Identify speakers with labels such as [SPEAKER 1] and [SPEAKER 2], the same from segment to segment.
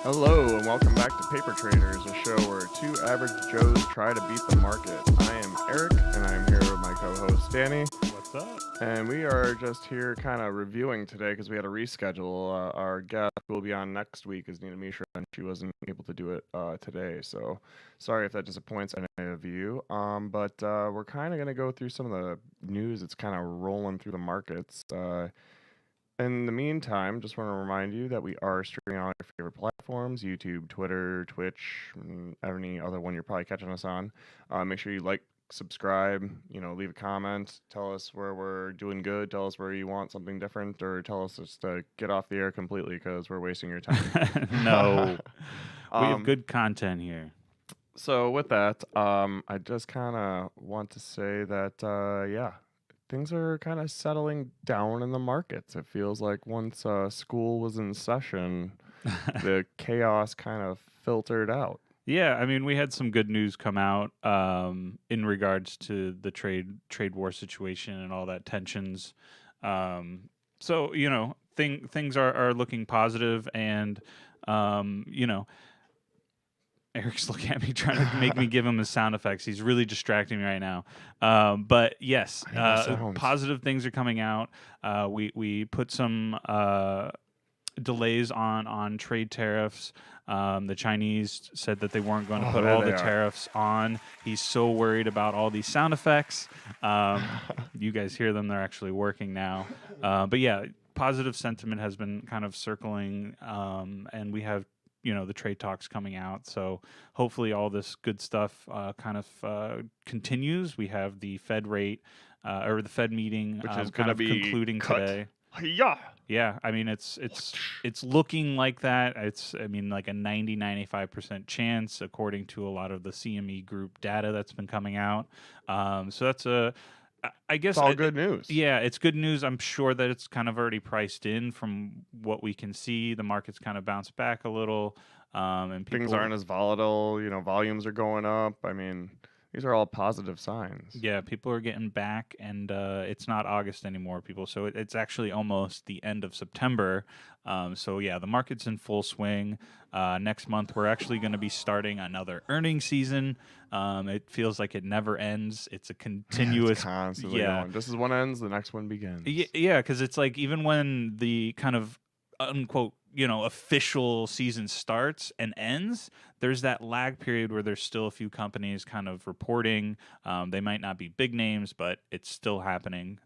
[SPEAKER 1] Hello and welcome back to Paper Traders, a show where two average Joes try to beat the market. I am Eric, and I am here with my co-host Danny.
[SPEAKER 2] What's up?
[SPEAKER 1] And we are just here kind of reviewing today because we had to reschedule. Our guest who will be on next week is Nina Mishra, and she wasn't able to do it today. So sorry if that disappoints any of you. But we're kind of going to go through some of the news that's kind of rolling through the markets. In the meantime, just want to remind you that we are streaming on your favorite platforms, YouTube, Twitter, Twitch, and any other one you're probably catching us on. Make sure you like, subscribe, leave a comment, tell us where we're doing good, tell us where you want something different, or tell us just to get off the air completely because we're wasting your time.
[SPEAKER 2] No, we have good content here.
[SPEAKER 1] So with that, I just kind of want to say that, things are kind of settling down in the markets. It feels like once school was in session, the chaos kind of filtered out.
[SPEAKER 2] Yeah, I mean, we had some good news come out in regards to the trade war situation and all that tensions. So things are looking positive, and Eric's looking at me trying to make me give him his sound effects. He's really distracting me right now. But yes, positive things are coming out. We put some delays on trade tariffs. The Chinese said that they weren't going to put all the tariffs on. He's so worried about all these sound effects. You guys hear them. They're actually working now. But yeah, positive sentiment has been kind of circling, and we have the trade talks coming out. So hopefully all this good stuff kind of continues. We have the Fed rate or the Fed meeting,
[SPEAKER 1] which is
[SPEAKER 2] kind of
[SPEAKER 1] be
[SPEAKER 2] concluding
[SPEAKER 1] cut.
[SPEAKER 2] Today.
[SPEAKER 1] Yeah.
[SPEAKER 2] Yeah, I mean it's looking like that. It's like a 90-95% chance according to a lot of the CME group data that's been coming out. So that's I guess
[SPEAKER 1] it's all good news.
[SPEAKER 2] Yeah, it's good news. I'm sure that it's kind of already priced in from what we can see. The market's kind of bounced back a little, and
[SPEAKER 1] things aren't as volatile. Volumes are going up. I mean, these are all positive signs.
[SPEAKER 2] Yeah, people are getting back, and it's not August anymore, people. So it's actually almost the end of September. So yeah, the market's in full swing. Next month, we're actually going to be starting another earnings season. It feels like it never ends. It's a continuous,
[SPEAKER 1] it's constantly going. This is one ends, the next one begins.
[SPEAKER 2] Yeah, because it's like even when the kind of unquote official season starts and ends, there's that lag period where there's still a few companies kind of reporting. They might not be big names, but it's still happening.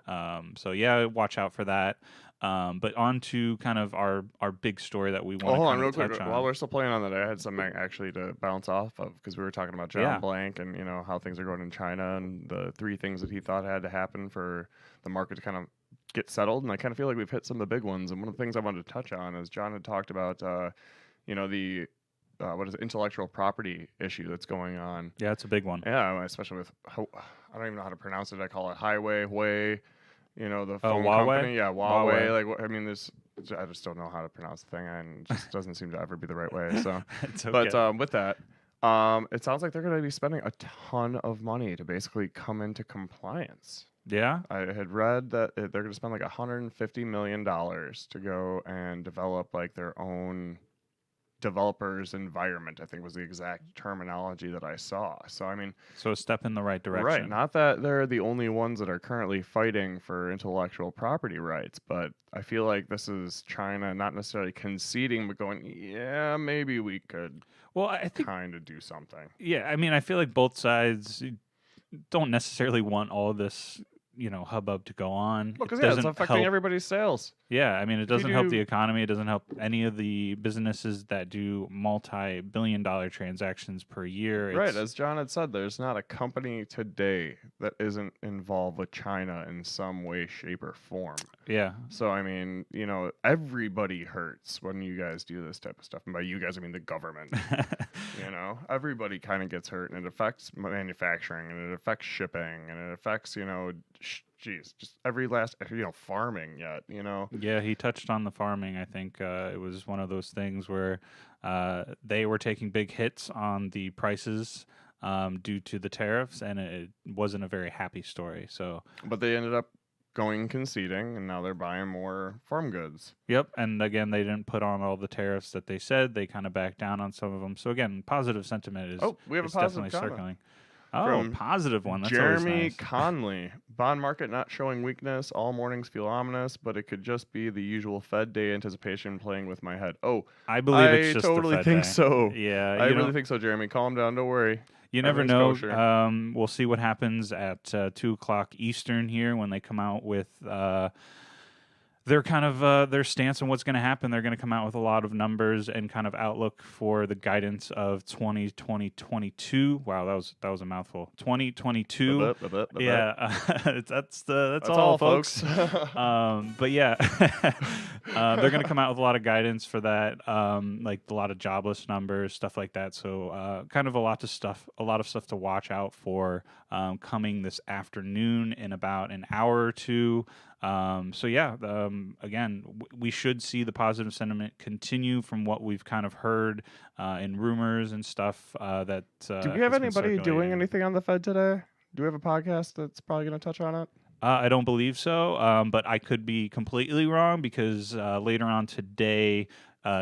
[SPEAKER 2] So yeah, watch out for that. But on to kind of our big story that we want to
[SPEAKER 1] real
[SPEAKER 2] touch
[SPEAKER 1] quick.
[SPEAKER 2] on.
[SPEAKER 1] While we're still playing on that, I had something actually to bounce off of because we were talking about John Blank and how things are going in China and the three things that he thought had to happen for the market to kind of get settled. And I kind of feel like we've hit some of the big ones. And one of the things I wanted to touch on is John had talked about the intellectual property issue that's going on.
[SPEAKER 2] Yeah, it's a big one.
[SPEAKER 1] Yeah, especially with I don't even know how to pronounce it. I call it Huawei. The phone
[SPEAKER 2] Huawei?
[SPEAKER 1] company. Yeah, Huawei. I just don't know how to pronounce the thing, and it just doesn't seem to ever be the right way. So,
[SPEAKER 2] it's okay.
[SPEAKER 1] But with that, it sounds like they're going to be spending a ton of money to basically come into compliance.
[SPEAKER 2] Yeah,
[SPEAKER 1] I had read that they're going to spend like $150 million to go and develop like their own developers environment, I think was the exact terminology that I saw. So I mean,
[SPEAKER 2] so a step in the right direction.
[SPEAKER 1] Right. Not that they're the only ones that are currently fighting for intellectual property rights, but I feel like this is China not necessarily conceding, but going, yeah, maybe we could I think kind of do something.
[SPEAKER 2] Yeah, I mean, I feel like both sides don't necessarily want all this hubbub to go on.
[SPEAKER 1] Because it's affecting everybody's sales.
[SPEAKER 2] Yeah, I mean, it doesn't help the economy. It doesn't help any of the businesses that do multi-billion-dollar transactions per year.
[SPEAKER 1] Right, as John had said, there's not a company today that isn't involved with China in some way, shape, or form.
[SPEAKER 2] Yeah.
[SPEAKER 1] So, I mean, everybody hurts when you guys do this type of stuff. And by you guys, I mean the government. Everybody kind of gets hurt, and it affects manufacturing, and it affects shipping, and it affects, just every last, farming yet,
[SPEAKER 2] Yeah, he touched on the farming. I think it was one of those things where they were taking big hits on the prices due to the tariffs, and it wasn't a very happy story. So,
[SPEAKER 1] but they ended up going conceding, and now they're buying more farm goods.
[SPEAKER 2] Yep, and again, they didn't put on all the tariffs that they said. They kind of backed down on some of them. So again, positive sentiment is
[SPEAKER 1] we have a
[SPEAKER 2] definitely
[SPEAKER 1] positive comment
[SPEAKER 2] circling. Oh,
[SPEAKER 1] from
[SPEAKER 2] positive one. That's always
[SPEAKER 1] Jeremy
[SPEAKER 2] nice.
[SPEAKER 1] Conley. Bond market not showing weakness. All mornings feel ominous, but it could just be the usual Fed day anticipation playing with my head. Oh,
[SPEAKER 2] I believe it's just
[SPEAKER 1] totally
[SPEAKER 2] the Fed
[SPEAKER 1] think
[SPEAKER 2] day.
[SPEAKER 1] so.
[SPEAKER 2] Yeah,
[SPEAKER 1] I really think so, Jeremy. Calm down. Don't worry.
[SPEAKER 2] You never know.
[SPEAKER 1] Kosher.
[SPEAKER 2] We'll see what happens at 2 o'clock Eastern here when they come out with their kind of their stance on what's going to happen. They're going to come out with a lot of numbers and kind of outlook for the guidance of 2022. Wow, that was a mouthful. 2022. Yeah, that's all, folks. But yeah, they're going to come out with a lot of guidance for that, like a lot of jobless numbers, stuff like that. So kind of a lot of stuff to watch out for coming this afternoon in about an hour or two. So yeah, again, we should see the positive sentiment continue from what we've kind of heard in rumors and stuff. That
[SPEAKER 1] do we have anybody doing anything on the Fed today? Do we have a podcast that's probably going to touch on it?
[SPEAKER 2] I don't believe so, but I could be completely wrong because later on today,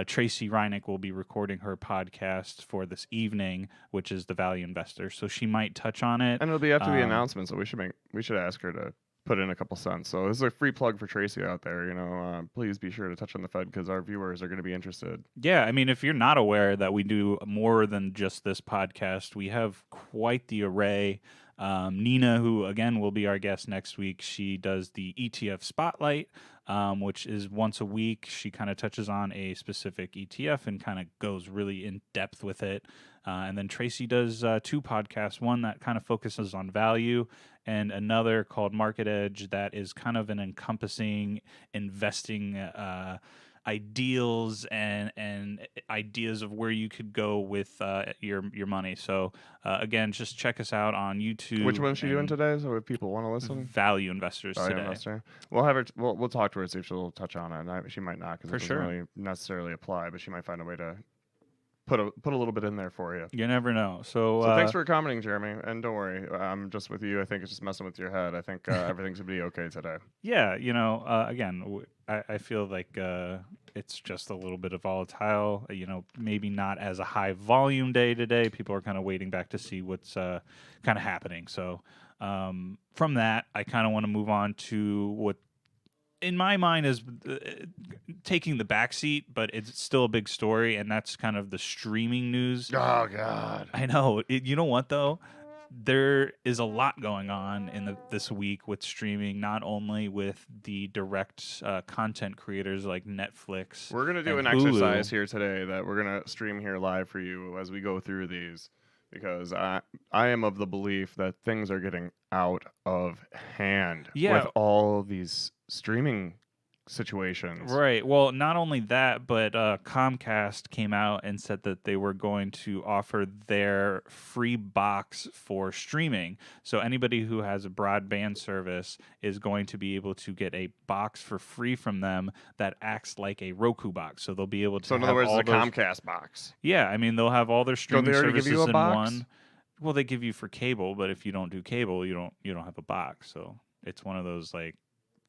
[SPEAKER 2] Tracy Reinick will be recording her podcast for this evening, which is the Value Investor. So she might touch on it,
[SPEAKER 1] and it'll be after the announcement. So we should ask her to put in a couple cents. So this is a free plug for Tracy out there. Please be sure to touch on the Fed because our viewers are going to be interested.
[SPEAKER 2] Yeah, I mean, if you're not aware that we do more than just this podcast, we have quite the array. Nina, who again will be our guest next week, she does the ETF Spotlight, which is once a week. She kind of touches on a specific ETF and kind of goes really in depth with it. And then Tracy does 2 podcasts, one that kind of focuses on value and another called Market Edge that is kind of an encompassing investing ideals and ideas of where you could go with your money. So again, just check us out on YouTube.
[SPEAKER 1] Which one is she doing today? So if people want to listen,
[SPEAKER 2] Value Investors today.
[SPEAKER 1] Investor. We'll have her. We'll talk to her, see if she'll touch on it. She might not because it doesn't really necessarily apply, but she might find a way to put a little bit in there for you.
[SPEAKER 2] You never know. So
[SPEAKER 1] thanks for commenting, Jeremy. And don't worry, I'm just with you. I think it's just messing with your head. I think everything's gonna be okay today.
[SPEAKER 2] Yeah, again, I feel like it's just a little bit of volatile. Maybe not as a high volume day today. People are kind of waiting back to see what's kind of happening. So from that, I kind of want to move on to what, in my mind, is taking the back seat, but it's still a big story, and that's kind of the streaming news.
[SPEAKER 1] Oh, God.
[SPEAKER 2] I know. You know what, though? There is a lot going on in this week with streaming, not only with the direct content creators like Netflix.
[SPEAKER 1] We're going to do an exercise here today that we're going to stream here live for you as we go through these, because I am of the belief that things are getting out of hand with all these streaming situations.
[SPEAKER 2] Right. Well, not only that, but Comcast came out and said that they were going to offer their free box for streaming. So anybody who has a broadband service is going to be able to get a box for free from them that acts like a Roku box. So they'll be able to.
[SPEAKER 1] So in other words, it's a Comcast box.
[SPEAKER 2] Yeah, I mean they'll have all their streaming services
[SPEAKER 1] give you a
[SPEAKER 2] in
[SPEAKER 1] box?
[SPEAKER 2] one. Well, they give you for cable, but if you don't do cable, you don't have a box. So it's one of those like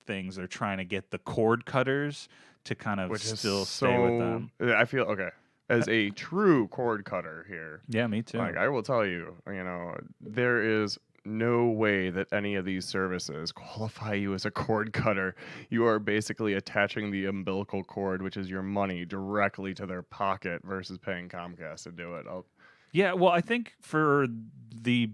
[SPEAKER 2] things. They're trying to get the cord cutters to kind of still stay with them.
[SPEAKER 1] I feel as a true cord cutter here.
[SPEAKER 2] Yeah, me too.
[SPEAKER 1] Like I will tell you, there is no way that any of these services qualify you as a cord cutter. You are basically attaching the umbilical cord, which is your money, directly to their pocket versus paying Comcast to do it.
[SPEAKER 2] Yeah, well, I think for the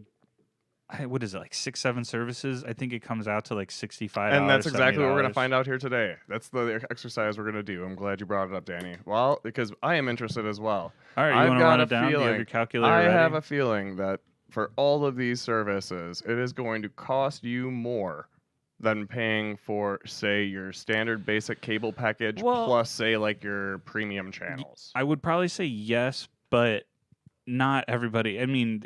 [SPEAKER 2] what is it, like 6-7 services? I think it comes out to like $65.
[SPEAKER 1] And that's exactly what we're going to
[SPEAKER 2] $70.
[SPEAKER 1] find out here today. That's the exercise we're going to do. I'm glad you brought it up, Danny. Well, because I am interested as well.
[SPEAKER 2] All right, you want to run it down? Do you have your calculator ready?
[SPEAKER 1] I have a feeling that for all of these services, it is going to cost you more than paying for, say, your standard basic cable package plus, say, like your premium channels.
[SPEAKER 2] I would probably say yes, but not everybody. I mean,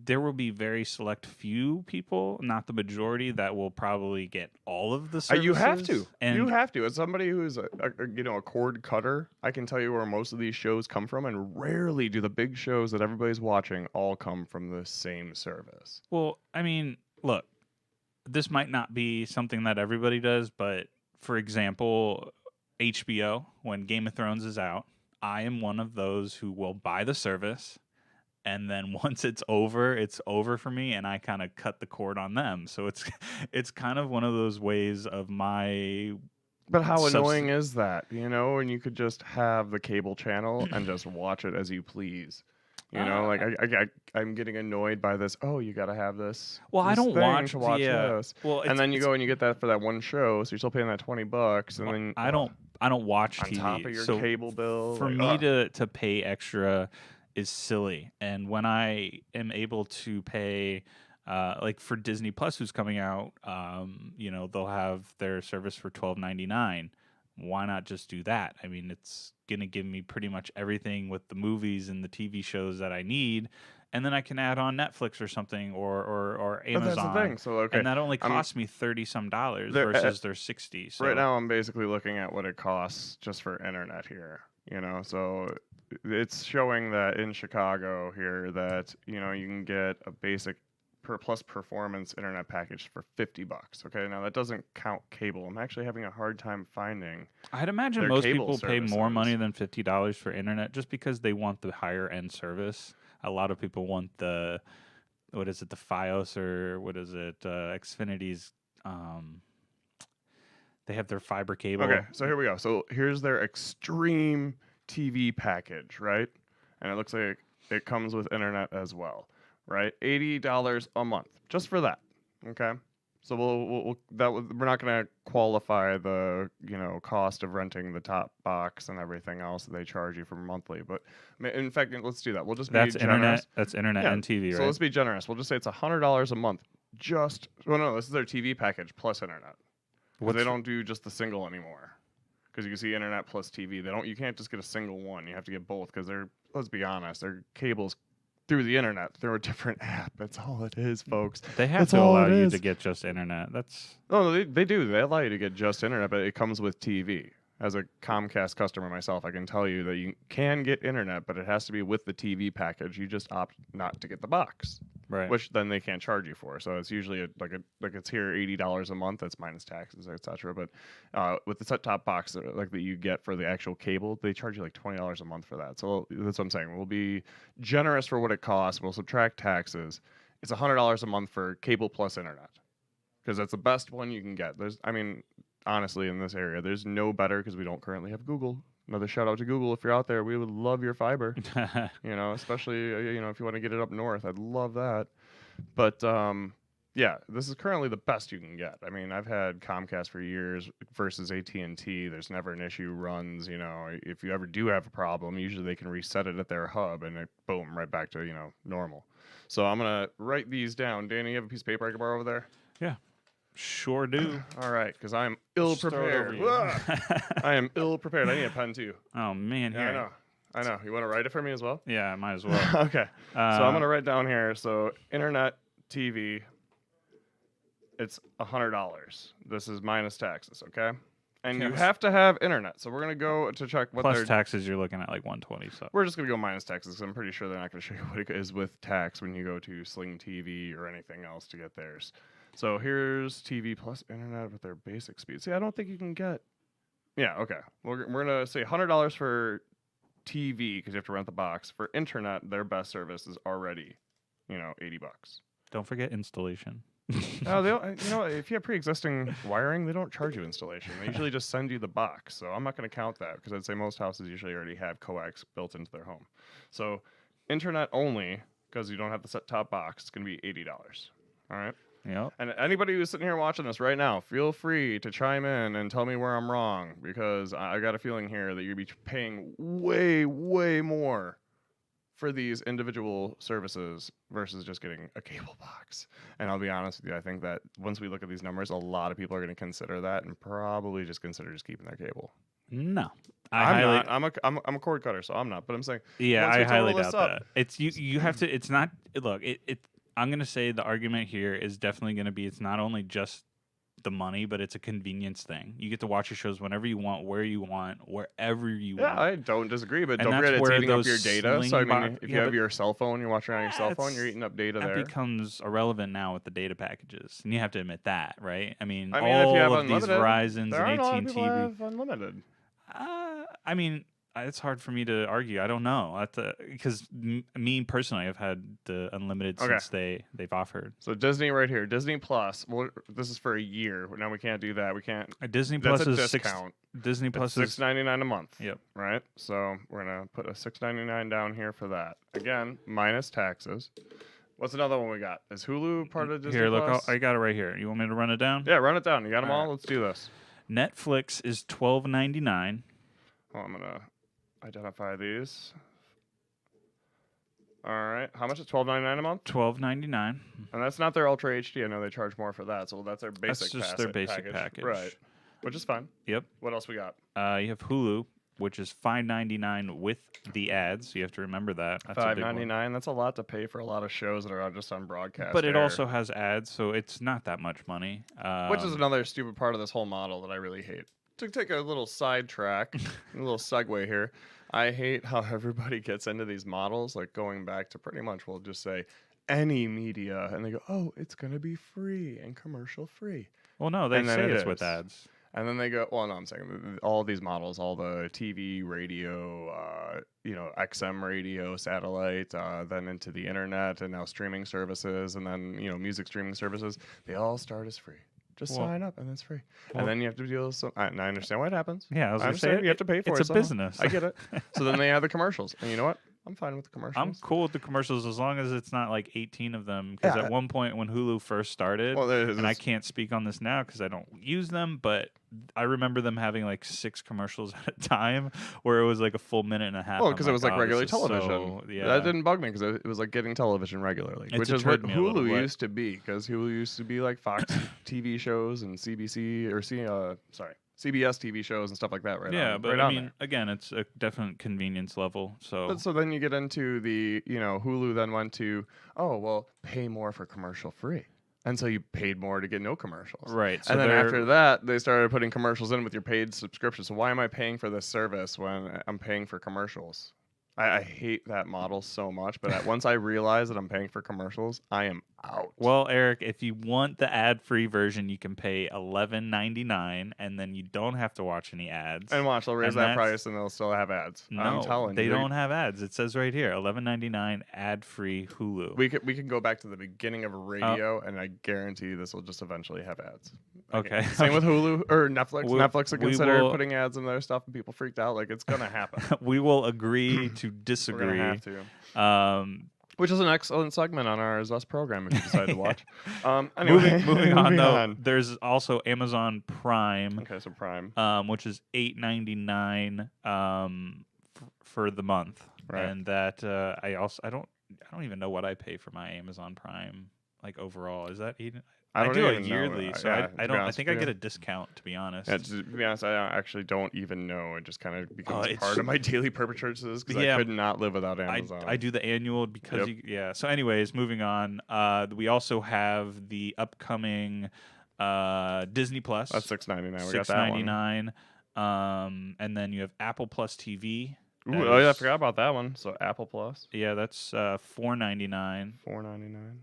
[SPEAKER 2] there will be very select few people, not the majority, that will probably get all of the services.
[SPEAKER 1] You have to. You have to. As somebody who's a cord cutter, I can tell you where most of these shows come from, and rarely do the big shows that everybody's watching all come from the same service.
[SPEAKER 2] Well, I mean, look, this might not be something that everybody does, but for example, HBO, when Game of Thrones is out, I am one of those who will buy the service, and then once it's over for me, and I kind of cut the cord on them. So it's kind of one of those ways of my.
[SPEAKER 1] But how annoying is that? You know, and you could just have the cable channel and just watch it as you please. You know, like I'm getting annoyed by this. Oh, you got to have this.
[SPEAKER 2] Well,
[SPEAKER 1] this
[SPEAKER 2] I don't watch
[SPEAKER 1] this.
[SPEAKER 2] Well,
[SPEAKER 1] and then you go and you get that for that one show, so you're still paying that $20, and then
[SPEAKER 2] I don't watch
[SPEAKER 1] on
[SPEAKER 2] TV.
[SPEAKER 1] top of your cable bill.
[SPEAKER 2] For me to pay extra is silly, and when I am able to pay. Like for Disney Plus, who's coming out, you know, they'll have their service for $12.99. Why not just do that? I mean, it's gonna give me pretty much everything with the movies and the TV shows that I need, and then I can add on Netflix or something or Amazon.
[SPEAKER 1] But that's the thing. So okay,
[SPEAKER 2] and that only costs me $30-some versus their $60. So.
[SPEAKER 1] Right now, I'm basically looking at what it costs just for internet here. You know, so it's showing that in Chicago here that you know you can get a basic plus performance internet package for $50. Okay, now that doesn't count cable. I'm actually having a hard time finding.
[SPEAKER 2] I'd imagine most people pay more money than $50 for internet just because they want the higher end service. A lot of people want the the FiOS or Xfinity's. They have their fiber cable.
[SPEAKER 1] Okay, so here we go. So here's their Extreme TV package, right? And it looks like it comes with internet as well. Right, $80 a month just for that. Okay, so we're not going to qualify the cost of renting the top box and everything else that they charge you for monthly. But in fact, let's do that. We'll just be generous.
[SPEAKER 2] Internet. That's internet and TV, right?
[SPEAKER 1] So let's be generous. We'll just say it's $100 a month. This is their TV package plus internet. They don't do just the single anymore. Because you can see internet plus TV. You can't just get a single one. You have to get both because let's be honest, their cable's through the internet, through a different app. That's all it is, folks.
[SPEAKER 2] They have to allow you to get just internet.
[SPEAKER 1] They do. They allow you to get just internet, but it comes with TV. As a Comcast customer myself, I can tell you that you can get internet, but it has to be with the TV package. You just opt not to get the box,
[SPEAKER 2] right?
[SPEAKER 1] Which then they can't charge you for. So it's usually like it's here $80 a month. That's minus taxes, etc. But with the set-top box that you get for the actual cable, they charge you like $20 a month for that. So that's what I'm saying. We'll be generous for what it costs. We'll subtract taxes. It's $100 a month for cable plus internet because that's the best one you can get. Honestly, in this area, there's no better because we don't currently have Google. Another shout out to Google. If you're out there, we would love your fiber. Especially if you want to get it up north, I'd love that. But yeah, this is currently the best you can get. I mean, I've had Comcast for years versus AT&T. There's never an issue. Runs. If you ever do have a problem, usually they can reset it at their hub and boom, right back to normal. So I'm gonna write these down. Danny, you have a piece of paper I can borrow over there?
[SPEAKER 2] Yeah. Sure do.
[SPEAKER 1] All right, because I am ill prepared. I am ill prepared. I need a pen too.
[SPEAKER 2] Oh man,
[SPEAKER 1] yeah, I know. You want to write it for me as well?
[SPEAKER 2] Yeah, I might as well.
[SPEAKER 1] Okay. So I'm gonna write down here. So internet, TV, it's $100. This is minus taxes. Okay. And you have to have internet. So we're gonna go to check what
[SPEAKER 2] plus taxes. You're looking at like $120. So
[SPEAKER 1] we're just gonna go minus taxes. I'm pretty sure they're not gonna show you what it is with tax when you go to Sling TV or anything else to get theirs. So here's TV plus internet with their basic speed. See, I don't think you can get. Yeah, okay. We're gonna say $100 for TV because you have to rent the box. For internet, their best service is already, $80.
[SPEAKER 2] Don't forget installation.
[SPEAKER 1] No, if you have pre-existing wiring, they don't charge you installation. They usually just send you the box. So I'm not gonna count that because I'd say most houses usually already have coax built into their home. So internet only because you don't have the set-top box. It's gonna be $80. All right.
[SPEAKER 2] Yep.
[SPEAKER 1] And anybody who's sitting here watching this right now, feel free to chime in and tell me where I'm wrong because I got a feeling here that you'd be paying way, way more for these individual services versus just getting a cable box. And I'll be honest with you, I think that once we look at these numbers, a lot of people are going to consider that and probably just consider just keeping their cable.
[SPEAKER 2] No.
[SPEAKER 1] I'm not. I'm a cord cutter, so I'm not. But I'm saying,
[SPEAKER 2] yeah, I highly doubt that. It's you have to. It's not. Look, I'm going to say the argument here is definitely going to be it's not only just the money, but it's a convenience thing. You get to watch your shows whenever you want, where you want, wherever you want.
[SPEAKER 1] Yeah, I don't disagree, but
[SPEAKER 2] And
[SPEAKER 1] don't
[SPEAKER 2] that's
[SPEAKER 1] forget it's
[SPEAKER 2] where
[SPEAKER 1] eating up
[SPEAKER 2] those
[SPEAKER 1] your data. So, I mean,
[SPEAKER 2] slingbox-
[SPEAKER 1] if
[SPEAKER 2] yeah,
[SPEAKER 1] you have
[SPEAKER 2] but-
[SPEAKER 1] your cell phone, you're watching on your cell phone, you're eating up data
[SPEAKER 2] that
[SPEAKER 1] there.
[SPEAKER 2] becomes irrelevant now with the data packages, and you have to admit that, right? I mean
[SPEAKER 1] if
[SPEAKER 2] all
[SPEAKER 1] you have
[SPEAKER 2] of these
[SPEAKER 1] unlimited,
[SPEAKER 2] Verizons
[SPEAKER 1] there
[SPEAKER 2] and
[SPEAKER 1] aren't a lot of
[SPEAKER 2] AT&T.
[SPEAKER 1] people that have unlimited.
[SPEAKER 2] I mean, it's hard for me to argue. I don't know because me personally, I've had the unlimited since they've offered.
[SPEAKER 1] So Disney right here, Disney Plus. Well, this is for a year. Now we can't do that. We can't.
[SPEAKER 2] Disney
[SPEAKER 1] That's
[SPEAKER 2] Plus
[SPEAKER 1] a
[SPEAKER 2] is
[SPEAKER 1] discount.
[SPEAKER 2] Disney Plus is
[SPEAKER 1] $6.99 a month.
[SPEAKER 2] Yep.
[SPEAKER 1] Right. So we're gonna put a $6.99 down here for that. Again, minus taxes. What's another one we got? Is Hulu part of Disney
[SPEAKER 2] here. Look,
[SPEAKER 1] Plus?
[SPEAKER 2] I got it right here. You want me to run it down?
[SPEAKER 1] Yeah, run it down. You got them all.
[SPEAKER 2] Right.
[SPEAKER 1] Let's do this.
[SPEAKER 2] Netflix is $12.99.
[SPEAKER 1] Well, I'm gonna identify these. All right. How much is $12.99 a month?
[SPEAKER 2] $12.99.
[SPEAKER 1] And that's not their Ultra HD. I know they charge more for that. So that's their basic.
[SPEAKER 2] That's just their basic package.
[SPEAKER 1] Right. Which is fine.
[SPEAKER 2] Yep.
[SPEAKER 1] What else we got?
[SPEAKER 2] You have Hulu, which is $5.99 with the ads. You have to remember that. That's a big one.
[SPEAKER 1] $5.99. That's a lot to pay for a lot of shows that are just on broadcast.
[SPEAKER 2] But it
[SPEAKER 1] air.
[SPEAKER 2] also has ads, so it's not that much money.
[SPEAKER 1] Which is another stupid part of this whole model that I really hate. To take a little sidetrack, a little segue here, I hate how everybody gets into these models, like going back to pretty much, we'll just say any media, and they go, oh, it's going to be free and commercial free.
[SPEAKER 2] Well, no, they say it's with ads.
[SPEAKER 1] And then they go, well, no, I'm saying all these models, all the TV, radio, XM radio, satellite, then into the internet, and now streaming services, and then, music streaming services, they all start as free. Just sign up, and it's free. And then you have to deal with some. And I understand what happens.
[SPEAKER 2] Yeah, I was going to say
[SPEAKER 1] you have to pay for it.
[SPEAKER 2] It's a business.
[SPEAKER 1] I get it. So then they have the commercials, and you know what? I'm fine with the commercials.
[SPEAKER 2] I'm cool with the commercials as long as it's not like 18 of them. Because at one point when Hulu first started, and I can't speak on this now because I don't use them, but I remember them having like 6 commercials at a time where it was like a full minute and a half.
[SPEAKER 1] Well, because it was like regular television.
[SPEAKER 2] So, yeah.
[SPEAKER 1] That didn't bug me because it was like getting television regularly, which is what Hulu used to be. Because Hulu used to be like Fox TV shows and CBC or CBS TV shows and stuff like that, right?
[SPEAKER 2] Yeah, but
[SPEAKER 1] I
[SPEAKER 2] mean, there. Again, it's a definite convenience level. So
[SPEAKER 1] then you get into the, Hulu then went to, oh, well, pay more for commercial free. And so you paid more to get no commercials.
[SPEAKER 2] Right. So
[SPEAKER 1] and then after that, they started putting commercials in with your paid subscription. So why am I paying for this service when I'm paying for commercials? I hate that model so much, but once I realize that I'm paying for commercials, I am out.
[SPEAKER 2] Well, Eric, if you want the ad-free version, you can pay $11.99, and then you don't have to watch any ads.
[SPEAKER 1] And watch, they'll raise that price, and they'll still have ads.
[SPEAKER 2] No,
[SPEAKER 1] I'm telling
[SPEAKER 2] they don't have ads. It says right here, $11.99 ad-free Hulu.
[SPEAKER 1] We can go back to the beginning of radio, and I guarantee this will just eventually have ads.
[SPEAKER 2] Okay.
[SPEAKER 1] Same with Hulu or Netflix. Netflix will consider putting ads in their stuff, and people freaked out. Like, it's gonna happen.
[SPEAKER 2] We will agree to disagree.
[SPEAKER 1] We're gonna have to. Which is an excellent segment on our Zus program if you decide to watch. Anyway,
[SPEAKER 2] moving on though, there's also Amazon Prime.
[SPEAKER 1] Okay, so Prime,
[SPEAKER 2] which is $8.99 for the month,
[SPEAKER 1] right?
[SPEAKER 2] And that I don't even know what I pay for my Amazon Prime like overall. Is that $8? I do it yearly, so I don't. I think I get a discount, to be honest.
[SPEAKER 1] Yeah, to be honest, I actually don't even know. It just kind of becomes part of my daily purchases because I could not live without Amazon.
[SPEAKER 2] I do the annual because So, anyways, moving on. We also have the upcoming Disney Plus.
[SPEAKER 1] That's $6.99. We got
[SPEAKER 2] $6.99. And then you have Apple Plus TV.
[SPEAKER 1] Ooh, I forgot about that one. So Apple Plus.
[SPEAKER 2] Yeah, that's $4.99.
[SPEAKER 1] $4.99.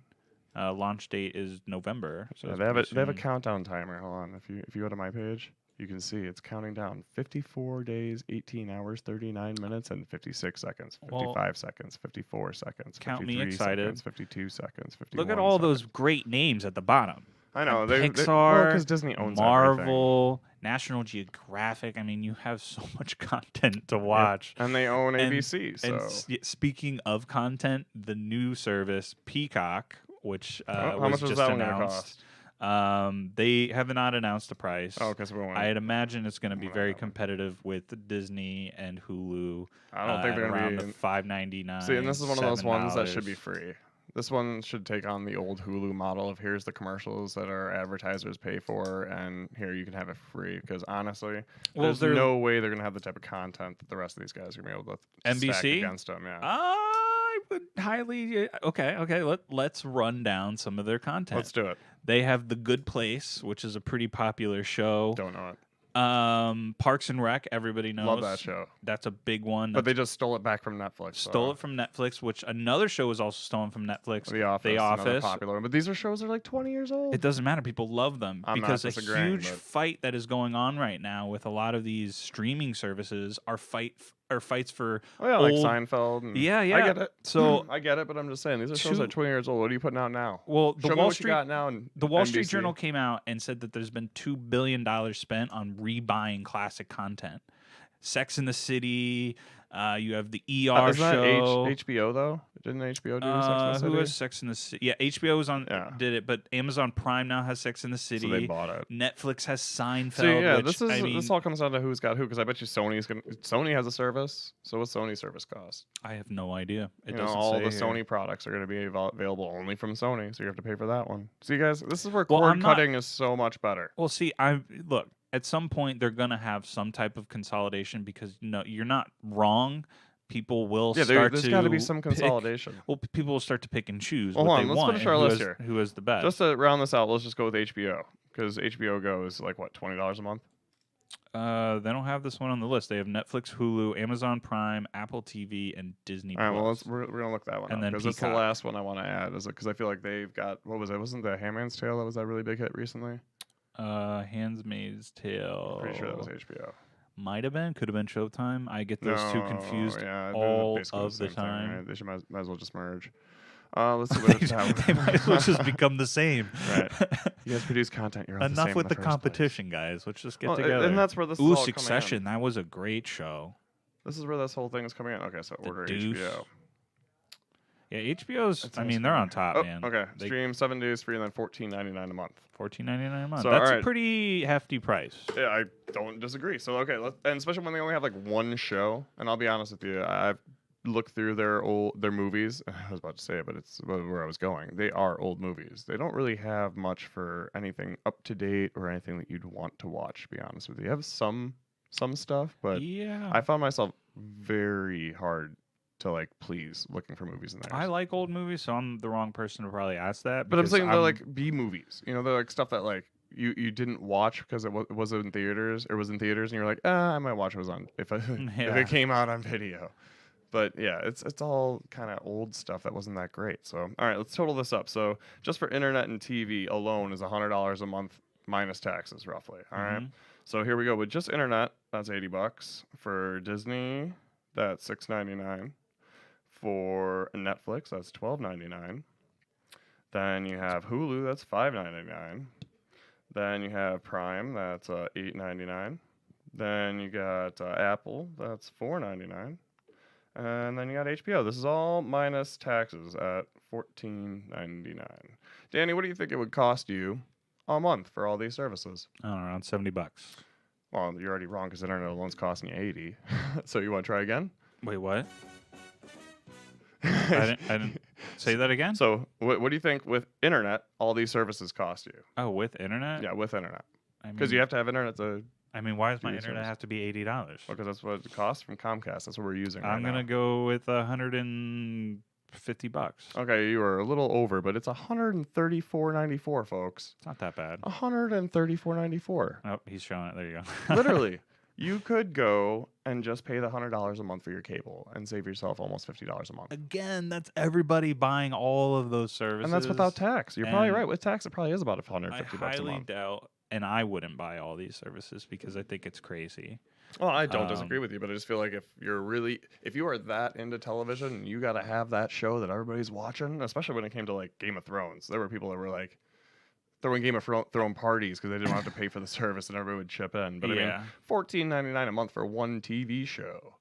[SPEAKER 2] Launch date is November. So
[SPEAKER 1] they have a countdown timer. Hold on. If you go to my page, you can see it's counting down 54 days, 18 hours, 39 minutes, and 56 seconds, 55 seconds, 54 seconds,
[SPEAKER 2] count
[SPEAKER 1] 53
[SPEAKER 2] me excited.
[SPEAKER 1] Seconds, 52 seconds, 51
[SPEAKER 2] Look at all
[SPEAKER 1] seconds.
[SPEAKER 2] those great names at the bottom.
[SPEAKER 1] I know.
[SPEAKER 2] Pixar,
[SPEAKER 1] because Disney owns
[SPEAKER 2] Marvel,
[SPEAKER 1] everything.
[SPEAKER 2] National Geographic. I mean, you have so much content to watch.
[SPEAKER 1] Yep. And they own ABC.
[SPEAKER 2] And speaking of content, the new service, Peacock, which was just announced. They have not announced the price.
[SPEAKER 1] Oh, okay, so we won't.
[SPEAKER 2] I'd imagine it's going to be very competitive with Disney and Hulu.
[SPEAKER 1] I don't think they're going
[SPEAKER 2] to be $5.99.
[SPEAKER 1] See, and this is one of those ones that should be free. This one should take on the old Hulu model of here's the commercials that our advertisers pay for, and here you can have it free. Because honestly, there's no way they're going to have the type of content that the rest of these guys are going to be able to stack against them. Yeah.
[SPEAKER 2] would highly okay. Let's run down some of their content.
[SPEAKER 1] Let's do it.
[SPEAKER 2] They have The Good Place, which is a pretty popular show.
[SPEAKER 1] Don't know it.
[SPEAKER 2] Parks and Rec, everybody knows.
[SPEAKER 1] Love that show.
[SPEAKER 2] That's a big one.
[SPEAKER 1] But they just stole it back from Netflix.
[SPEAKER 2] Stole it from Netflix, which another show was also stolen from Netflix.
[SPEAKER 1] The Office.
[SPEAKER 2] The Office.
[SPEAKER 1] Another popular one. But these are shows that are like 20 years old.
[SPEAKER 2] It doesn't matter. People love them
[SPEAKER 1] I'm
[SPEAKER 2] because
[SPEAKER 1] not
[SPEAKER 2] a
[SPEAKER 1] disagreeing,
[SPEAKER 2] huge fight that is going on right now with a lot of these streaming services are fights for
[SPEAKER 1] like Seinfeld. And
[SPEAKER 2] yeah.
[SPEAKER 1] I get it.
[SPEAKER 2] So
[SPEAKER 1] I get it, but I'm just saying these are shows that are 20 years old. What are you putting out now?
[SPEAKER 2] Well,
[SPEAKER 1] Show me what you got now.
[SPEAKER 2] The Wall Street Journal came out and said that there's been $2 billion spent on rebuying classic content. Sex in the City. You have the ER
[SPEAKER 1] is that
[SPEAKER 2] show.
[SPEAKER 1] HBO though? Didn't HBO do Sex in the City?
[SPEAKER 2] Who has Sex in the City? Yeah, HBO was on did it, but Amazon Prime now has Sex in the City.
[SPEAKER 1] So they bought it.
[SPEAKER 2] Netflix has Seinfeld.
[SPEAKER 1] So yeah,
[SPEAKER 2] which,
[SPEAKER 1] this all comes down to who's got who. Because I bet you Sony has a service. So what's Sony's service cost?
[SPEAKER 2] I have no idea. It
[SPEAKER 1] doesn't all the Sony products are going to be available only from Sony, so you have to pay for that one. See, guys, this is where cord cutting is so much better.
[SPEAKER 2] Well, see, look. At some point, they're going to have some type of consolidation because you're not wrong. People will start to.
[SPEAKER 1] There's got to be some consolidation.
[SPEAKER 2] People will start to pick and choose
[SPEAKER 1] what
[SPEAKER 2] they
[SPEAKER 1] let's
[SPEAKER 2] want.
[SPEAKER 1] Finish our list here.
[SPEAKER 2] Who is the best?
[SPEAKER 1] Just to round this out, let's just go with HBO because HBO Go is like what, $20 a month.
[SPEAKER 2] They don't have this one on the list. They have Netflix, Hulu, Amazon Prime, Apple TV, and Disney+.
[SPEAKER 1] All right, well, we're gonna look that one
[SPEAKER 2] and
[SPEAKER 1] up because that's the last one I want to add. Is because I feel like they've got what was it? Wasn't the Handmaid's Tale that was that really big hit recently?
[SPEAKER 2] Handmaid's Tale.
[SPEAKER 1] Pretty sure that was HBO.
[SPEAKER 2] Might have been, could have been Showtime. I get those two confused all of the time.
[SPEAKER 1] Thing, right? They might as well just merge. Let's see what
[SPEAKER 2] they might as well just become the same.
[SPEAKER 1] Right. You guys produce content. You're
[SPEAKER 2] enough
[SPEAKER 1] the
[SPEAKER 2] with the competition, guys. Let's just get together.
[SPEAKER 1] And that's where this is all
[SPEAKER 2] Succession.
[SPEAKER 1] coming in.
[SPEAKER 2] That was a great show.
[SPEAKER 1] This is where this whole thing is coming in. Okay, so order HBO.
[SPEAKER 2] Yeah, HBO's. I mean, they're on top, man.
[SPEAKER 1] Okay, stream 7 days free and then $14.99 a month.
[SPEAKER 2] $14.99 a month.
[SPEAKER 1] So,
[SPEAKER 2] that's a pretty hefty price.
[SPEAKER 1] Yeah, I don't disagree. So okay, and especially when they only have like one show. And I'll be honest with you, I've looked through their movies. I was about to say it, but it's where I was going. They are old movies. They don't really have much for anything up to date or anything that you'd want to watch. To be honest with you, they have some stuff, but
[SPEAKER 2] yeah,
[SPEAKER 1] I found myself very hard to like please looking for movies in there.
[SPEAKER 2] I like old movies, so I'm the wrong person to probably ask that.
[SPEAKER 1] But I'm saying they're like B movies. You know, they're like stuff that like you didn't watch because it was in theaters or was in theaters, and you're like, I might watch it if it came out on video. But yeah, it's all kind of old stuff that wasn't that great. So all right, let's total this up. So just for internet and TV alone is $100 a month minus taxes, roughly. All right. So here we go with just internet. That's $80 for Disney. That's $6.99. For Netflix, that's $12.99. Then you have Hulu, that's $5.99. Then you have Prime, that's $8.99. Then you got Apple, that's $4.99. And then you got HBO. This is all minus taxes at $14.99. Danny, what do you think it would cost you a month for all these services?
[SPEAKER 2] I don't know, around $70.
[SPEAKER 1] Well, you're already wrong because internet alone's costing you $80. So you want to try again?
[SPEAKER 2] Wait, what? I didn't say that again.
[SPEAKER 1] So, what do you think with internet all these services cost you?
[SPEAKER 2] Oh, with internet?
[SPEAKER 1] Yeah, with internet. Because you have to have internet to.
[SPEAKER 2] I mean, why does my internet have to be $80?
[SPEAKER 1] Because that's what it costs from Comcast. That's what we're using.
[SPEAKER 2] I'm gonna go with $150.
[SPEAKER 1] Okay, you were a little over, but it's $134.94, folks.
[SPEAKER 2] It's not that bad.
[SPEAKER 1] $134.94.
[SPEAKER 2] Oh, he's showing it. There you go.
[SPEAKER 1] Literally. You could go and just pay the $100 a month for your cable and save yourself almost $50 a month.
[SPEAKER 2] Again, that's everybody buying all of those services.
[SPEAKER 1] And that's without tax. You're probably right. With tax, it probably is about $150 a month.
[SPEAKER 2] I highly doubt, and I wouldn't buy all these services because I think it's crazy.
[SPEAKER 1] Well, I don't disagree with you, but I just feel like if you are that into television, you got to have that show that everybody's watching, especially when it came to like Game of Thrones. There were people that were like, throwing Game of Thrones parties because they didn't have to pay for the service and everybody would chip in. But I mean, $14.99 a month for one TV show,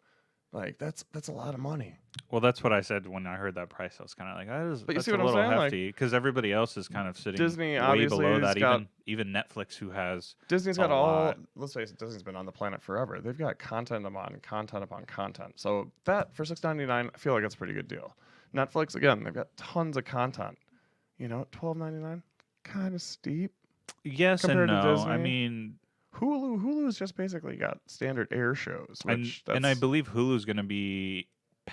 [SPEAKER 1] like that's a lot of money.
[SPEAKER 2] Well, that's what I said when I heard that price. I was kind of like,
[SPEAKER 1] but
[SPEAKER 2] that's
[SPEAKER 1] you see
[SPEAKER 2] a
[SPEAKER 1] what
[SPEAKER 2] little
[SPEAKER 1] I'm saying?
[SPEAKER 2] hefty because everybody else is kind of sitting
[SPEAKER 1] Disney,
[SPEAKER 2] way
[SPEAKER 1] obviously,
[SPEAKER 2] below that. Even Netflix, who has
[SPEAKER 1] Disney's got all. Let's face it, Disney's been on the planet forever. They've got content upon content. So that for $6.99, I feel like it's a pretty good deal. Netflix, again, they've got tons of content. You know, $12.99. Kind of steep.
[SPEAKER 2] Yes and no. I mean,
[SPEAKER 1] Hulu's just basically got standard air shows,
[SPEAKER 2] and I believe Hulu's going to be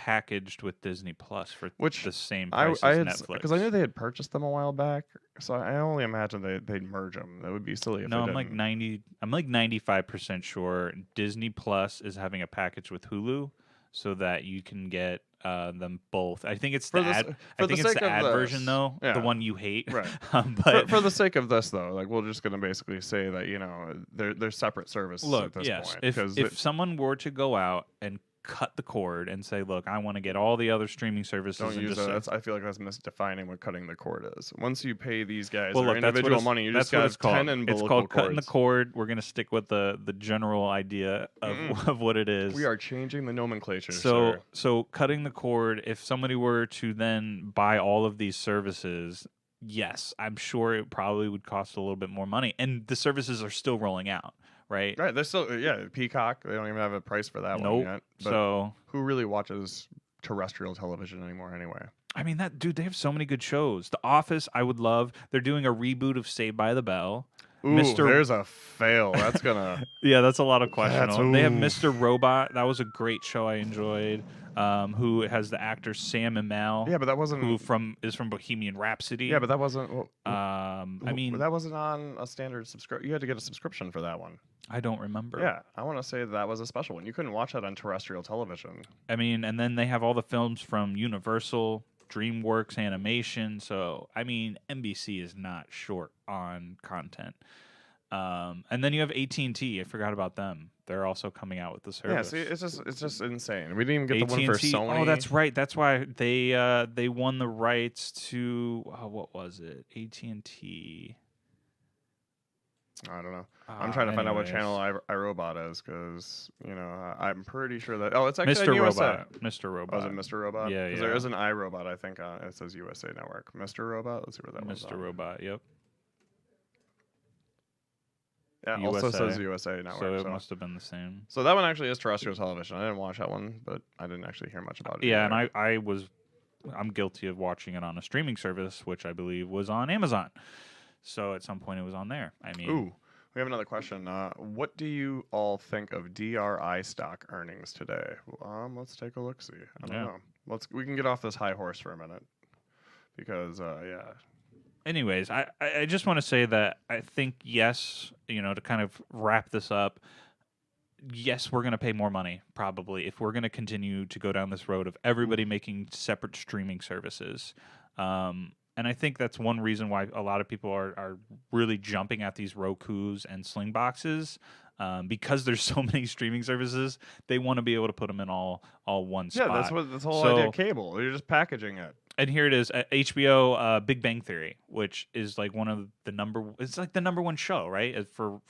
[SPEAKER 2] packaged with Disney Plus for
[SPEAKER 1] Which
[SPEAKER 2] the same
[SPEAKER 1] I
[SPEAKER 2] price
[SPEAKER 1] I
[SPEAKER 2] as
[SPEAKER 1] had
[SPEAKER 2] Netflix.
[SPEAKER 1] because I knew they had purchased them a while back, so I only imagine they'd merge them. That would be silly if
[SPEAKER 2] No,
[SPEAKER 1] they
[SPEAKER 2] I'm like
[SPEAKER 1] didn't.
[SPEAKER 2] 90. I'm like 95% sure Disney Plus is having a package with Hulu, so that you can get them both. I think it's the
[SPEAKER 1] For this,
[SPEAKER 2] ad. I
[SPEAKER 1] for the
[SPEAKER 2] think it's
[SPEAKER 1] sake
[SPEAKER 2] the
[SPEAKER 1] of
[SPEAKER 2] ad version
[SPEAKER 1] this,
[SPEAKER 2] though, the
[SPEAKER 1] yeah,
[SPEAKER 2] one you hate.
[SPEAKER 1] right.
[SPEAKER 2] But
[SPEAKER 1] For the sake of this, though, like we're just gonna basically say that they're separate services
[SPEAKER 2] look,
[SPEAKER 1] at this
[SPEAKER 2] yes,
[SPEAKER 1] point
[SPEAKER 2] if someone were to go out and cut the cord and say, look, I want to get all the other streaming services
[SPEAKER 1] don't
[SPEAKER 2] and
[SPEAKER 1] use
[SPEAKER 2] just
[SPEAKER 1] that.
[SPEAKER 2] say,
[SPEAKER 1] I feel like that's misdefining what cutting the cord is. Once you pay these guys
[SPEAKER 2] well,
[SPEAKER 1] their
[SPEAKER 2] look, that's what
[SPEAKER 1] individual
[SPEAKER 2] it's,
[SPEAKER 1] money, you
[SPEAKER 2] that's
[SPEAKER 1] just
[SPEAKER 2] what
[SPEAKER 1] got
[SPEAKER 2] it's called.
[SPEAKER 1] 10
[SPEAKER 2] It's
[SPEAKER 1] umbilical
[SPEAKER 2] called
[SPEAKER 1] cords.
[SPEAKER 2] cutting the cord. We're gonna stick with the general idea of what it is.
[SPEAKER 1] We are changing the nomenclature,
[SPEAKER 2] So
[SPEAKER 1] sir.
[SPEAKER 2] so cutting the cord, if somebody were to then buy all of these services, yes, I'm sure it probably would cost a little bit more money. And the services are still rolling out, right?
[SPEAKER 1] Right, they're still Peacock. They don't even have a price for that one
[SPEAKER 2] Nope.
[SPEAKER 1] yet. But
[SPEAKER 2] So
[SPEAKER 1] who really watches terrestrial television anymore anyway?
[SPEAKER 2] I mean that dude, they have so many good shows. The Office, I would love. They're doing a reboot of Saved by the Bell.
[SPEAKER 1] Ooh, there's a fail. That's gonna.
[SPEAKER 2] Yeah, that's a lot of questionable. They have
[SPEAKER 1] ooh.
[SPEAKER 2] Mr. Robot. That was a great show I enjoyed. Who has the actor Sam Amell,
[SPEAKER 1] Yeah, but that wasn't.
[SPEAKER 2] who is from Bohemian Rhapsody.
[SPEAKER 1] Yeah, but that wasn't.
[SPEAKER 2] I mean,
[SPEAKER 1] that wasn't on a standard subscription. You had to get a subscription for that one.
[SPEAKER 2] I don't remember.
[SPEAKER 1] Yeah, I want to say that was a special one. You couldn't watch that on terrestrial television.
[SPEAKER 2] I mean, and then they have all the films from Universal, DreamWorks Animation. So, I mean, NBC is not short on content. And then you have AT&T. I forgot about them. They're also coming out with the service.
[SPEAKER 1] Yeah, see, it's just insane. We didn't even get the one for
[SPEAKER 2] AT&T.
[SPEAKER 1] Sony.
[SPEAKER 2] Oh, that's right. That's why they won the rights to what was it? AT&T.
[SPEAKER 1] I don't know. I'm trying to find out what channel iRobot is because I'm pretty sure that. Oh, it's actually
[SPEAKER 2] Mr.
[SPEAKER 1] USA.
[SPEAKER 2] Robot. Mr. Robot.
[SPEAKER 1] Oh, is it Mr. Robot?
[SPEAKER 2] Yeah, yeah.
[SPEAKER 1] There is an iRobot, I think. It says USA Network. Mr. Robot. Let's see where that one's
[SPEAKER 2] Mr.
[SPEAKER 1] on.
[SPEAKER 2] Robot. Yep.
[SPEAKER 1] Yeah,
[SPEAKER 2] USA.
[SPEAKER 1] also says USA Network.
[SPEAKER 2] So it must have been the same.
[SPEAKER 1] So that one actually is terrestrial television. I didn't watch that one, but I didn't actually hear much about it.
[SPEAKER 2] Yeah,
[SPEAKER 1] either.
[SPEAKER 2] and I'm guilty of watching it on a streaming service, which I believe was on Amazon. So at some point it was on there. I mean,
[SPEAKER 1] Ooh, we have another question. What do you all think of DRI stock earnings today? Let's take a look. See, I don't know. We can get off this high horse for a minute because yeah.
[SPEAKER 2] Anyways, I just want to say that I think, yes, to kind of wrap this up, yes, we're going to pay more money, probably, if we're going to continue to go down this road of everybody making separate streaming services. And I think that's one reason why a lot of people are really jumping at these Rokus and Sling boxes. Because there's so many streaming services, they want to be able to put them in all one spot.
[SPEAKER 1] Yeah, that's the whole idea of cable. You're just packaging it.
[SPEAKER 2] And here it is, HBO Big Bang Theory, which is like one of it's like the number one show, right? For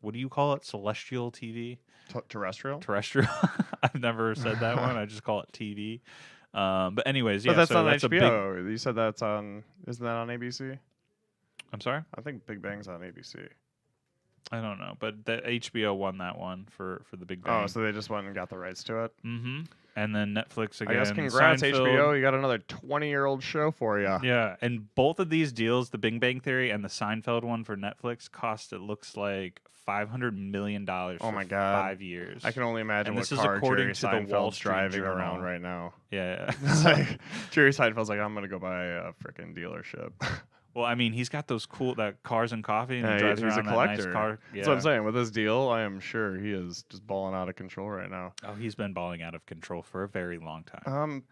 [SPEAKER 2] what do you call it? Celestial TV?
[SPEAKER 1] Terrestrial?
[SPEAKER 2] Terrestrial. I've never said that one. I just call it TV. But anyways,
[SPEAKER 1] But
[SPEAKER 2] yeah.
[SPEAKER 1] that's on
[SPEAKER 2] that's
[SPEAKER 1] HBO. You said that's on. Isn't that on ABC?
[SPEAKER 2] I'm sorry?
[SPEAKER 1] I think Big Bang's on ABC.
[SPEAKER 2] I don't know, but the HBO won that one for the Big Bang.
[SPEAKER 1] Oh, so they just went and got the rights to it.
[SPEAKER 2] Mm-hmm. And then Netflix again.
[SPEAKER 1] I guess congrats
[SPEAKER 2] Seinfeld.
[SPEAKER 1] HBO. You got another 20-year-old show for you.
[SPEAKER 2] Yeah, and both of these deals, the Big Bang Theory and the Seinfeld one for Netflix, cost, it looks like $500 million.
[SPEAKER 1] Oh my God.
[SPEAKER 2] 5 years.
[SPEAKER 1] I can only imagine
[SPEAKER 2] And
[SPEAKER 1] what
[SPEAKER 2] this is
[SPEAKER 1] car
[SPEAKER 2] according
[SPEAKER 1] Jerry
[SPEAKER 2] to the Wall
[SPEAKER 1] Seinfeld's
[SPEAKER 2] Street
[SPEAKER 1] driving
[SPEAKER 2] Journal.
[SPEAKER 1] around right now.
[SPEAKER 2] Yeah.
[SPEAKER 1] It's like Jerry Seinfeld's like, I'm gonna go buy a freaking dealership.
[SPEAKER 2] Well, I mean, he's got those cool Cars and Coffee, and
[SPEAKER 1] Yeah,
[SPEAKER 2] he drives
[SPEAKER 1] he's
[SPEAKER 2] around
[SPEAKER 1] a
[SPEAKER 2] that nice
[SPEAKER 1] collector.
[SPEAKER 2] car. Yeah.
[SPEAKER 1] That's what I'm saying. With this deal, I am sure he is just balling out of control right now.
[SPEAKER 2] Oh, he's been balling out of control for a very long time.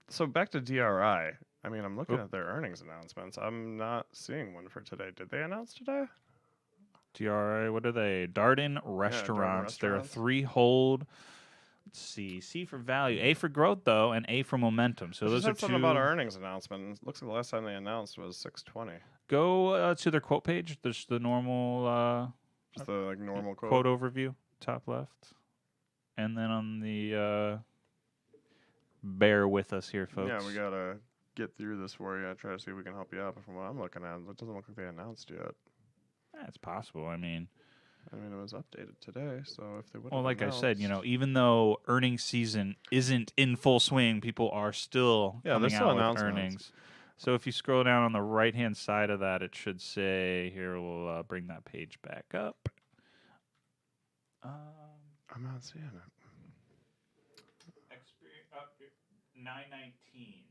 [SPEAKER 1] So back to DRI. I mean, I'm looking at their earnings announcements. I'm not seeing one for today. Did they announce today?
[SPEAKER 2] DRI, what are they? Darden Restaurants. They're a
[SPEAKER 1] Restaurants.
[SPEAKER 2] three-hold. Let's see. C for value. A for growth, though, and A for momentum. So those are two.
[SPEAKER 1] Something about our earnings announcement. Looks like the last time they announced was 6/20.
[SPEAKER 2] Go to their quote page. There's the normal
[SPEAKER 1] Just the normal
[SPEAKER 2] quote overview, top left. And then on the bear with us here, folks.
[SPEAKER 1] Yeah, we gotta get through this for you. Try to see if we can help you out. But from what I'm looking at, it doesn't look like they announced yet.
[SPEAKER 2] It's possible. I mean,
[SPEAKER 1] it was updated today, so if they would.
[SPEAKER 2] Well, like I said, even though earnings season isn't in full swing, people are still coming out with earnings. So if you scroll down on the right-hand side of that, it should say, here, we'll bring that page back up.
[SPEAKER 1] I'm not seeing it.
[SPEAKER 2] 9/19.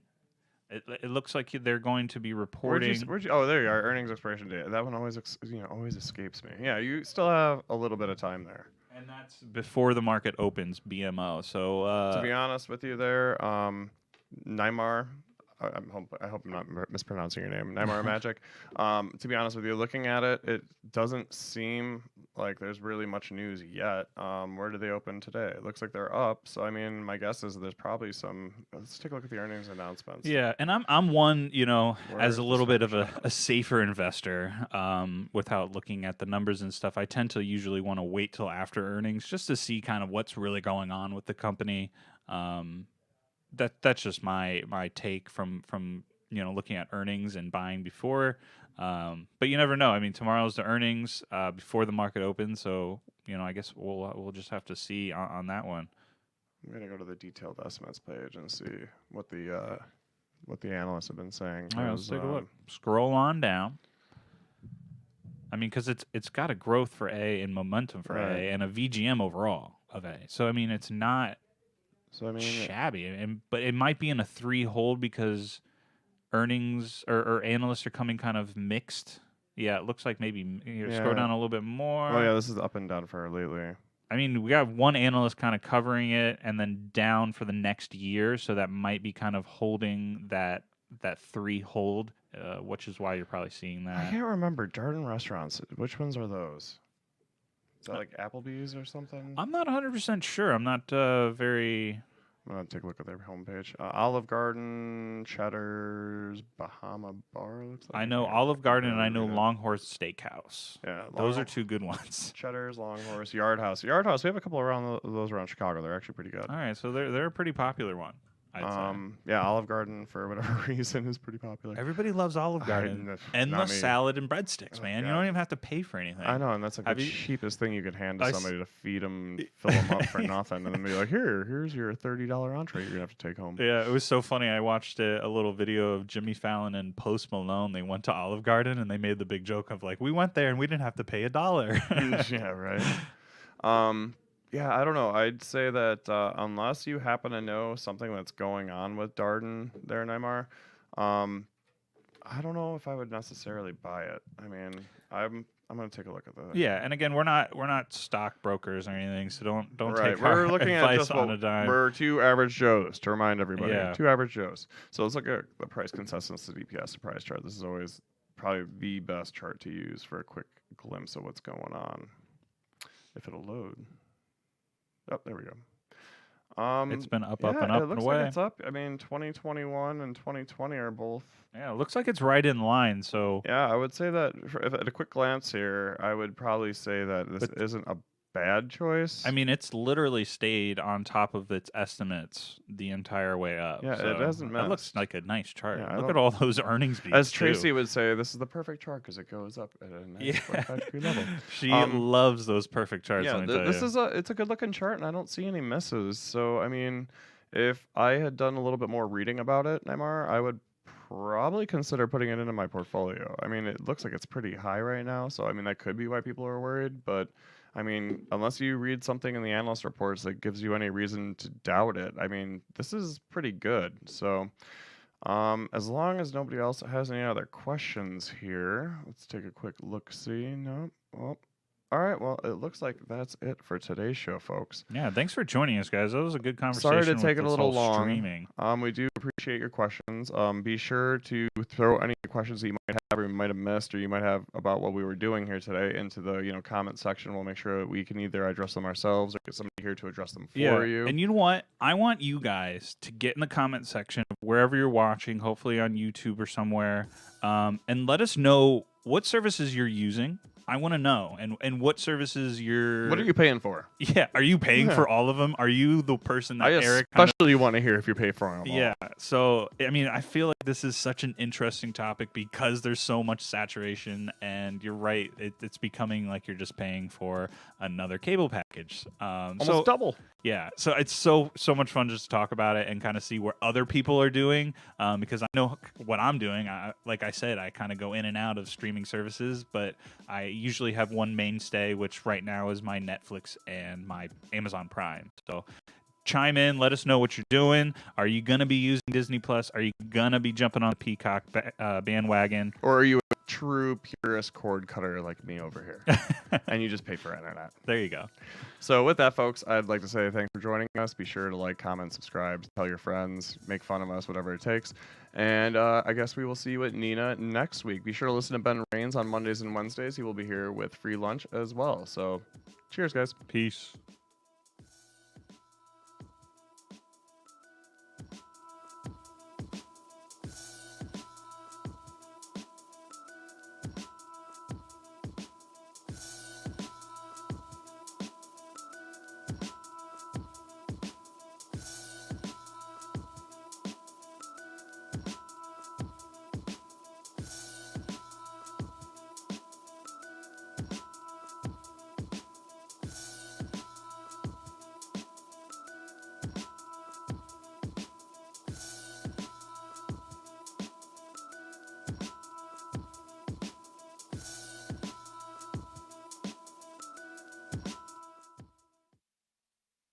[SPEAKER 2] It looks like they're going to be
[SPEAKER 1] Where'd
[SPEAKER 2] reporting.
[SPEAKER 1] you? Oh, there you are. Earnings expiration date. That one always, always escapes me. Yeah, you still have a little bit of time there.
[SPEAKER 2] And that's before the market opens, BMO. So
[SPEAKER 1] to be honest with you, there, Neymar. I hope I'm not mispronouncing your name, Neymar Magic. To be honest with you, looking at it, it doesn't seem like there's really much news yet. Where do they open today? It looks like they're up. So I mean, my guess is there's probably some. Let's take a look at the earnings announcements.
[SPEAKER 2] yeah, and I'm one, as a little bit of
[SPEAKER 1] shop?
[SPEAKER 2] a safer investor, without looking at the numbers and stuff. I tend to usually want to wait till after earnings just to see kind of what's really going on with the company. That's just my take from looking at earnings and buying before. But you never know. I mean, tomorrow's the earnings before the market opens, so I guess we'll just have to see on that one.
[SPEAKER 1] I'm gonna go to the detailed estimates page and see what the analysts have been saying.
[SPEAKER 2] All right, let's take a look. Scroll on down. I mean, because it's got a growth for A and momentum for A and a VGM overall of A. So I mean, it's not. So I mean, shabby, but it might be in a 3 hold because earnings or analysts are coming kind of mixed. Yeah, it looks like maybe scroll down a little bit more.
[SPEAKER 1] Oh yeah, this is up and down for lately.
[SPEAKER 2] I mean, we got one analyst kind of covering it and then down for the next year, so that might be kind of holding that 3 hold, which is why you're probably seeing that.
[SPEAKER 1] I can't remember Darden restaurants. Which ones are those? Is that like Applebee's or something?
[SPEAKER 2] I'm not 100% sure. I'm not very.
[SPEAKER 1] I'm going to take a look at their homepage. Olive Garden, Cheddar's, Bahama Bar. Looks like
[SPEAKER 2] I know Olive Garden and I know Longhorse Steakhouse.
[SPEAKER 1] Yeah,
[SPEAKER 2] those are 2 good ones.
[SPEAKER 1] Cheddar's, Longhorse, Yard House. Yard House. We have a couple around those around Chicago. They're actually pretty good.
[SPEAKER 2] All right, so they're a pretty popular one.
[SPEAKER 1] Yeah, Olive Garden for whatever reason is pretty popular.
[SPEAKER 2] Everybody loves Olive Garden. Endless salad and breadsticks, man. You don't even have to pay for anything.
[SPEAKER 1] I know, and that's like the cheapest thing you could hand to somebody to feed them, fill them up for nothing, and then be like, here's your $30 entree you're gonna have to take home.
[SPEAKER 2] Yeah, it was so funny. I watched a little video of Jimmy Fallon and Post Malone. They went to Olive Garden and they made the big joke of like, we went there and we didn't have to pay $1.
[SPEAKER 1] Yeah, right. Yeah, I don't know. I'd say that unless you happen to know something that's going on with Darden there, Neymar, I don't know if I would necessarily buy it. I mean, I'm gonna take a look at that.
[SPEAKER 2] Yeah, and again, we're not stockbrokers or anything, so don't take
[SPEAKER 1] we're
[SPEAKER 2] our
[SPEAKER 1] looking
[SPEAKER 2] advice
[SPEAKER 1] at just
[SPEAKER 2] on a dime.
[SPEAKER 1] We're 2 average Joes to remind everybody.
[SPEAKER 2] Yeah.
[SPEAKER 1] 2 average Joes. So let's look at the price consensus, the DPS, the price chart. This is always probably the best chart to use for a quick glimpse of what's going on. If it'll load. Oh, there we go.
[SPEAKER 2] It's been up and up
[SPEAKER 1] it looks
[SPEAKER 2] and away.
[SPEAKER 1] like it's up. I mean, 2021 and 2020 are both.
[SPEAKER 2] Yeah, it looks like it's right in line. So
[SPEAKER 1] yeah, I would say that at a quick glance here, I would probably say that this isn't a bad choice.
[SPEAKER 2] I mean, it's literally stayed on top of its estimates the entire way up.
[SPEAKER 1] Yeah,
[SPEAKER 2] so
[SPEAKER 1] it hasn't missed.
[SPEAKER 2] That looks like a nice chart.
[SPEAKER 1] Yeah,
[SPEAKER 2] Look at all those earnings beats.
[SPEAKER 1] As Tracy would say, this is the perfect chart because it goes up at a nice 45-degree level.
[SPEAKER 2] She loves those perfect charts.
[SPEAKER 1] Yeah, it's a good looking chart, and I don't see any misses. So I mean, if I had done a little bit more reading about it, Neymar, I would probably consider putting it into my portfolio. I mean, it looks like it's pretty high right now, so I mean that could be why people are worried, but I mean, unless you read something in the analyst reports that gives you any reason to doubt it, I mean, this is pretty good. So, as long as nobody else has any other questions here, let's take a quick look-see. No, well, all right. Well, it looks like that's it for today's show, folks.
[SPEAKER 2] Yeah, thanks for joining us, guys. That was a good conversation.
[SPEAKER 1] Sorry to take it a little long.
[SPEAKER 2] Streaming.
[SPEAKER 1] We do appreciate your questions. Be sure to throw any questions that you might have or you might have missed or you might have about what we were doing here today into the comment section. We'll make sure that we can either address them ourselves or get somebody here to address them for you.
[SPEAKER 2] And you know what? I want you guys to get in the comment section of wherever you're watching, hopefully on YouTube or somewhere, and let us know what services you're using. I want to know, and what services you're.
[SPEAKER 1] What are you paying for?
[SPEAKER 2] Yeah, are you paying for all of them? Are you the person that Eric?
[SPEAKER 1] Especially want to hear if you pay for them all.
[SPEAKER 2] Yeah, so I mean, I feel like this is such an interesting topic because there's so much saturation, and you're right, it's becoming like you're just paying for another cable package.
[SPEAKER 1] Almost double.
[SPEAKER 2] Yeah, so it's so much fun just to talk about it and kind of see what other people are doing, because I know what I'm doing. Like I said, I kind of go in and out of streaming services, but I usually have one mainstay, which right now is my Netflix and my Amazon Prime. So chime in. Let us know what you're doing. Are you going to be using Disney Plus? Are you going to be jumping on the Peacock bandwagon?
[SPEAKER 1] Or are you a true purist cord cutter like me over here? And you just pay for internet.
[SPEAKER 2] There you go.
[SPEAKER 1] So with that, folks, I'd like to say thanks for joining us. Be sure to like, comment, subscribe, tell your friends, make fun of us, whatever it takes. And I guess we will see you at Nina next week. Be sure to listen to Ben Rains on Mondays and Wednesdays. He will be here with free lunch as well. So cheers, guys.
[SPEAKER 2] Peace.